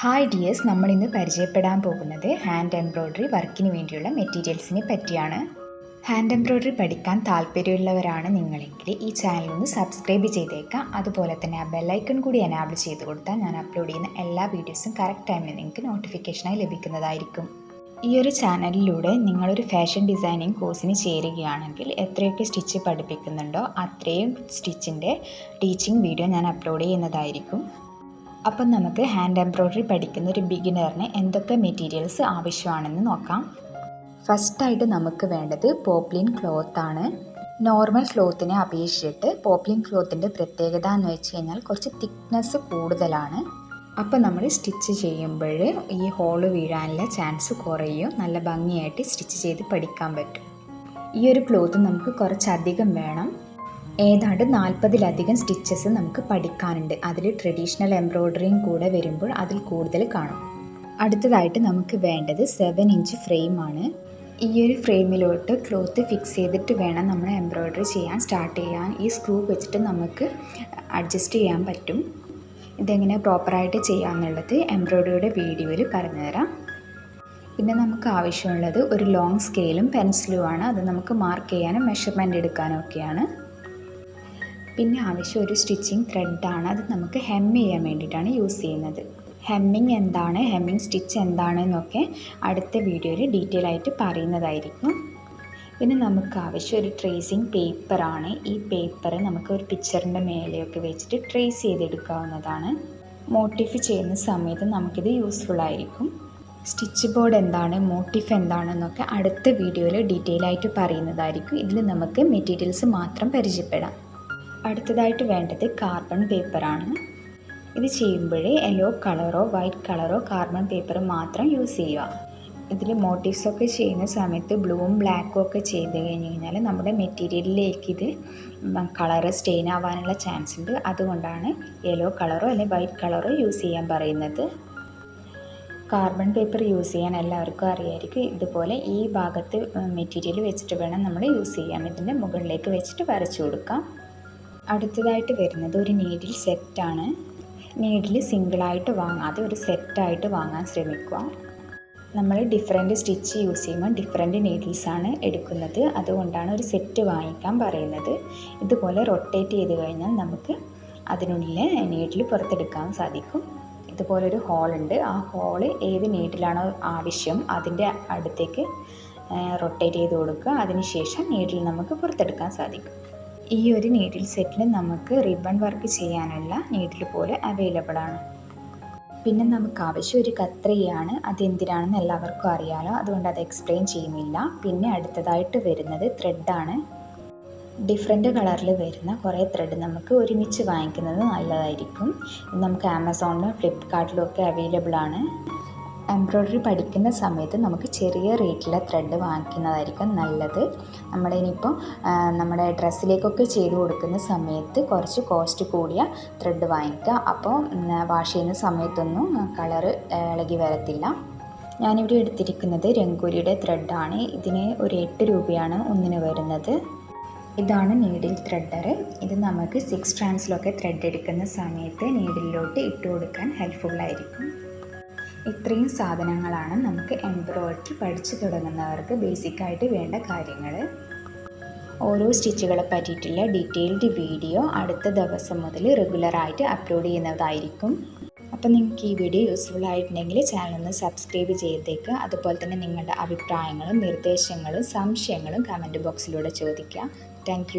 Hi dears, നമ്മളിന്ന് പരിചയപ്പെടാൻ പോകുന്നത് ഹാൻഡ് എംബ്രോയ്ഡറി വർക്കിന് വേണ്ടിയുള്ള മെറ്റീരിയൽസിനെ പറ്റിയാണ്. ഹാൻഡ് എംബ്രോയ്ഡറി പഠിക്കാൻ താല്പര്യമുള്ളവരാണ് നിങ്ങളെങ്കിൽ ഈ ചാനൽ ഒന്ന് സബ്സ്ക്രൈബ് ചെയ്തേക്കാം. അതുപോലെ തന്നെ ആ ബെല്ലൈക്കൺ കൂടി എനാബിൾ ചെയ്ത് കൊടുത്താൽ ഞാൻ അപ്ലോഡ് ചെയ്യുന്ന എല്ലാ വീഡിയോസും കറക്റ്റ് ടൈമിൽ നിങ്ങൾക്ക് നോട്ടിഫിക്കേഷനായി ലഭിക്കുന്നതായിരിക്കും. ഈ ഒരു ചാനലിലൂടെ നിങ്ങളൊരു ഫാഷൻ ഡിസൈനിങ് കോഴ്സിന് ചേരുകയാണെങ്കിൽ എത്രയൊക്കെ സ്റ്റിച്ച് പഠിപ്പിക്കുന്നുണ്ടോ അത്രയും സ്റ്റിച്ചിൻ്റെ ടീച്ചിങ് വീഡിയോ ഞാൻ അപ്ലോഡ് ചെയ്യുന്നതായിരിക്കും. അപ്പം നമുക്ക് ഹാൻഡ് എംബ്രോയ്ഡറി പഠിക്കുന്ന ഒരു ബിഗിനറിന് എന്തൊക്കെ മെറ്റീരിയൽസ് ആവശ്യമാണെന്ന് നോക്കാം. ഫസ്റ്റായിട്ട് നമുക്ക് വേണ്ടത് പോപ്ലിൻ ക്ലോത്താണ്. നോർമൽ ക്ലോത്തിനെ അപേക്ഷിച്ചിട്ട് പോപ്ലിൻ ക്ലോത്തിൻ്റെ പ്രത്യേകത എന്ന് വെച്ച് കഴിഞ്ഞാൽ കുറച്ച് തിക്നെസ് കൂടുതലാണ്. അപ്പോൾ നമ്മൾ സ്റ്റിച്ച് ചെയ്യുമ്പോൾ ഈ ഹോള് വീഴാനുള്ള ചാൻസ് കുറയും. നല്ല ഭംഗിയായിട്ട് സ്റ്റിച്ച് ചെയ്ത് പഠിക്കാൻ പറ്റും. ഈ ഒരു ക്ലോത്ത് നമുക്ക് കുറച്ചധികം വേണം. ഏതാണ്ട് 40-ലധികം സ്റ്റിച്ചസ് നമുക്ക് പഠിക്കാനുണ്ട്. അതിൽ ട്രഡീഷണൽ എംബ്രോയ്ഡറിയും കൂടെ വരുമ്പോൾ അതിൽ കൂടുതൽ കാണും. അടുത്തതായിട്ട് നമുക്ക് വേണ്ടത് 7 ഇഞ്ച് ഫ്രെയിമാണ്. ഈ ഒരു ഫ്രെയിമിലോട്ട് ക്ലോത്ത് ഫിക്സ് ചെയ്തിട്ട് വേണം നമ്മൾ എംബ്രോയ്ഡറി ചെയ്യാൻ സ്റ്റാർട്ട് ചെയ്യാൻ. ഈ സ്ക്രൂ വെച്ചിട്ട് നമുക്ക് അഡ്ജസ്റ്റ് ചെയ്യാൻ പറ്റും. ഇതെങ്ങനെ പ്രോപ്പറായിട്ട് ചെയ്യാമെന്നുള്ളത് എംബ്രോയ്ഡറിയുടെ വീഡിയോയിൽ പറഞ്ഞുതരാം. പിന്നെ നമുക്ക് ആവശ്യമുള്ളത് ഒരു ലോങ് സ്കെയിലും പെൻസിലുമാണ്. അത് നമുക്ക് മാർക്ക് ചെയ്യാനും മെഷർമെൻറ്റ് എടുക്കാനും ഒക്കെയാണ്. പിന്നെ ആവശ്യം ഒരു സ്റ്റിച്ചിങ് ത്രെഡാണ്. അത് നമുക്ക് ഹെം ചെയ്യാൻ വേണ്ടിയിട്ടാണ് യൂസ് ചെയ്യുന്നത്. ഹെമ്മിങ് എന്താണ്, ഹെമ്മിങ് സ്റ്റിച്ച് എന്താണെന്നൊക്കെ അടുത്ത വീഡിയോയിൽ ഡീറ്റെയിൽ ആയിട്ട് പറയുന്നതായിരിക്കും. പിന്നെ നമുക്ക് ആവശ്യം ഒരു ട്രേസിങ് പേപ്പറാണ്. ഈ പേപ്പർ നമുക്ക് ഒരു പിക്ചറിൻ്റെ മേലെയൊക്കെ വെച്ചിട്ട് ട്രേസ് ചെയ്തെടുക്കാവുന്നതാണ്. മോട്ടിഫ് ചെയ്യുന്ന സമയത്ത് നമുക്കിത് യൂസ്ഫുൾ ആയിരിക്കും. സ്റ്റിച്ച് ബോർഡ് എന്താണ്, മോട്ടിഫ് എന്താണെന്നൊക്കെ അടുത്ത വീഡിയോയിൽ ഡീറ്റെയിൽ ആയിട്ട് പറയുന്നതായിരിക്കും. ഇതിൽ നമുക്ക് മെറ്റീരിയൽസ് മാത്രം പരിചയപ്പെടാം. അടുത്തതായിട്ട് വേണ്ടത് കാർബൺ പേപ്പറാണ്. ഇത് ചെയ്യുമ്പോൾ യെല്ലോ കളറോ വൈറ്റ് കളറോ കാർബൺ പേപ്പർ മാത്രം യൂസ് ചെയ്യുക. ഇതിൽ മോട്ടീവ്സൊക്കെ ചെയ്യുന്ന സമയത്ത് ബ്ലൂവും ബ്ലാക്കും ഒക്കെ ചെയ്ത് കഴിഞ്ഞ് കഴിഞ്ഞാൽ നമ്മുടെ മെറ്റീരിയലിലേക്ക് ഇത് കളറ് സ്റ്റെയിൻ ആവാനുള്ള ചാൻസ് ഉണ്ട്. അതുകൊണ്ടാണ് യെല്ലോ കളറോ അല്ലെങ്കിൽ വൈറ്റ് കളറോ യൂസ് ചെയ്യാൻ പറയുന്നത്. കാർബൺ പേപ്പർ യൂസ് ചെയ്യാൻ എല്ലാവർക്കും അറിയായിരിക്കും. ഇതുപോലെ ഈ ഭാഗത്ത് മെറ്റീരിയൽ വെച്ചിട്ട് വേണം നമ്മൾ യൂസ് ചെയ്യാൻ. ഇതിൻ്റെ മുകളിലേക്ക് വെച്ചിട്ട് വരച്ചു കൊടുക്കാം. അടുത്തതായിട്ട് വരുന്നത് ഒരു നീഡിൽ സെറ്റാണ്. നീഡിൽ സിംഗിളായിട്ട് വാങ്ങാതെ ഒരു സെറ്റായിട്ട് വാങ്ങാൻ ശ്രമിക്കുക. നമ്മൾ ഡിഫറെൻറ്റ് സ്റ്റിച്ച് യൂസ് ചെയ്യുമ്പോൾ ഡിഫറെൻറ്റ് നീഡിൽസാണ് എടുക്കുന്നത്. അതുകൊണ്ടാണ് ഒരു സെറ്റ് വാങ്ങിക്കാൻ പറയുന്നത്. ഇതുപോലെ റൊട്ടേറ്റ് ചെയ്ത് കഴിഞ്ഞാൽ നമുക്ക് അതിനുള്ളിൽ നീഡിൽ പുറത്തെടുക്കാൻ സാധിക്കും. ഇതുപോലൊരു ഹോളുണ്ട്. ആ ഹോള് ഏത് നീഡിലാണോ ആവശ്യം അതിൻ്റെ അടുത്തേക്ക് റൊട്ടേറ്റ് ചെയ്ത് കൊടുക്കുക. അതിനുശേഷം നീഡിൽ നമുക്ക് പുറത്തെടുക്കാൻ സാധിക്കും. ഈ ഒരു നീഡിൽ സെറ്റിൽ നമുക്ക് റിബൺ വർക്ക് ചെയ്യാനുള്ള നീഡിൽ പോലെ അവൈലബിൾ ആണ്. പിന്നെ നമുക്ക് ആവശ്യം ഒരു കത്രികയാണ്. അതെന്തിനാണെന്ന് എല്ലാവർക്കും അറിയാമല്ലോ, അതുകൊണ്ട് അത് എക്സ്പ്ലെയിൻ ചെയ്യുന്നില്ല. പിന്നെ അടുത്തതായിട്ട് വരുന്നത് ത്രെഡാണ്. ഡിഫറെൻറ്റ് കളറിൽ വരുന്ന കുറേ ത്രെഡ് നമുക്ക് ഒരുമിച്ച് വാങ്ങിക്കുന്നത് നല്ലതായിരിക്കും. നമുക്ക് ആമസോണിലും ഫ്ലിപ്കാർട്ടിലും ഒക്കെ അവൈലബിൾ ആണ്. എംബ്രോയ്ഡറി പഠിക്കുന്ന സമയത്ത് നമുക്ക് ചെറിയ റേറ്റിലെ ത്രെഡ് വാങ്ങിക്കുന്നതായിരിക്കും നല്ലത്. നമ്മളിനിപ്പോൾ നമ്മുടെ ഡ്രസ്സിലേക്കൊക്കെ ചെയ്ത് കൊടുക്കുന്ന സമയത്ത് കുറച്ച് കോസ്റ്റ് കൂടിയ ത്രെഡ് വാങ്ങിക്കുക. അപ്പോൾ വാഷ് ചെയ്യുന്ന സമയത്തൊന്നും കളറ് ഇളകി വരത്തില്ല. ഞാനിവിടെ എടുത്തിരിക്കുന്നത് രംഗോലിയുടെ ത്രെഡാണ്. ഇതിന് ഒരു 8 രൂപയാണ് ഒന്നിന് വരുന്നത്. ഇതാണ് നീഡിൽ ത്രെഡർ. ഇത് നമുക്ക് 6 സ്ട്രാൻഡ്സിലൊക്കെ ത്രെഡ് എടുക്കുന്ന സമയത്ത് നീഡിലോട്ട് ഇട്ട് കൊടുക്കാൻ ഹെൽപ്ഫുള്ളായിരിക്കും. ഇത്രയും സാധനങ്ങളാണ് നമുക്ക് എംബ്രോയ്ഡറി പഠിച്ചു തുടങ്ങുന്നവർക്ക് ബേസിക്കായിട്ട് വേണ്ട കാര്യങ്ങൾ. ഓരോ സ്റ്റിച്ചുകളെ പറ്റിയിട്ടുള്ള ഡീറ്റെയിൽഡ് വീഡിയോ അടുത്ത ദിവസം മുതൽ റെഗുലറായിട്ട് അപ്ലോഡ് ചെയ്യുന്നതായിരിക്കും. അപ്പോൾ നിങ്ങൾക്ക് ഈ വീഡിയോ യൂസ്ഫുൾ ആയിട്ടുണ്ടെങ്കിൽ ചാനൽ ഒന്ന് സബ്സ്ക്രൈബ് ചെയ്തേക്കുക. അതുപോലെ തന്നെ നിങ്ങളുടെ അഭിപ്രായങ്ങളും നിർദ്ദേശങ്ങളും സംശയങ്ങളും കമൻറ്റ് ബോക്സിലൂടെ ചോദിക്കുക. താങ്ക്